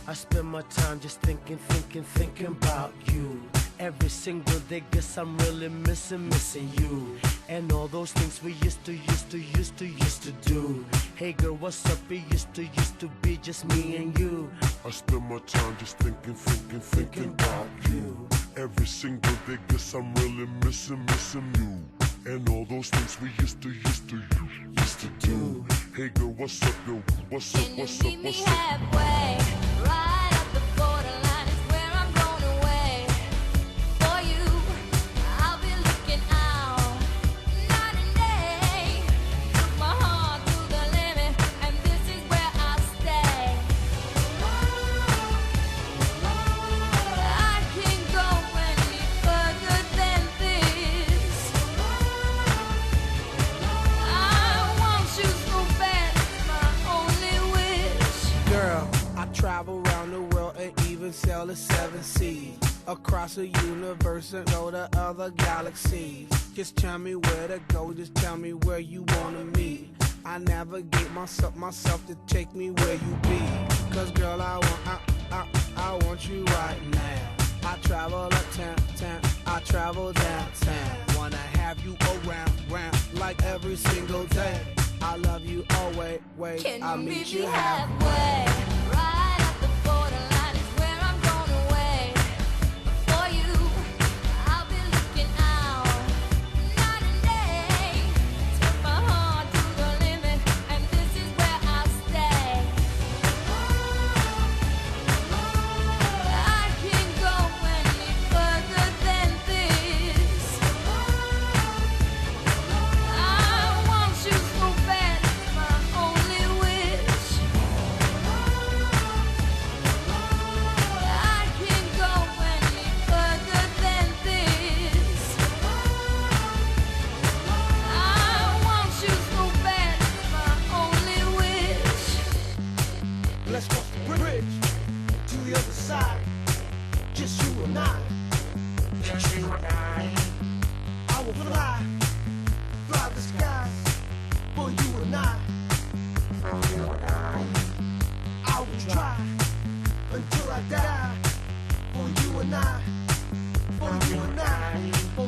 I spend my time just thinking about you. Every single day, guess I'm really missing you. And all those things we used to do. Hey girl, what's up? It used to be just me and you. I spend my time just thinking about you. Every single day, guess I'm really missing you. And all those things we used to do. Hey girl, what's up, yo? What's up, what's up, Can you meet me halfway? Right at the borderline is where I'm going away. For you, I'll be looking out night and day. Took my heart to the limit, and this is where I'll stay. I can't go any further than this. I want you so bad, it's my only wish. Girl, I travel around the world and even sail the 7 seas. Across the universe and go to other galaxies. Just tell me where to go, just tell me where you wanna meet. I navigate myself to take me where you be. Cause girl, I want you right now. I travel uptown, I travel downtown. Wanna have you around, round, like every single day. I love you always, wait, Can I'll you meet meet you me halfway. halfway? Right at the borderline is where I'm going away. For you, I'll be looking out night and day. Take my heart to the limit, and this is where I'll stay. I can't go any further than this. I want you so bad, it's my only wish. I can't go any further than this. I want you so bad, it's my only wish. Let's cross the bridge to the other side. Just you and I. Just you and I will fly the skies for you and I. I will try until I die for you and I. For you and I. For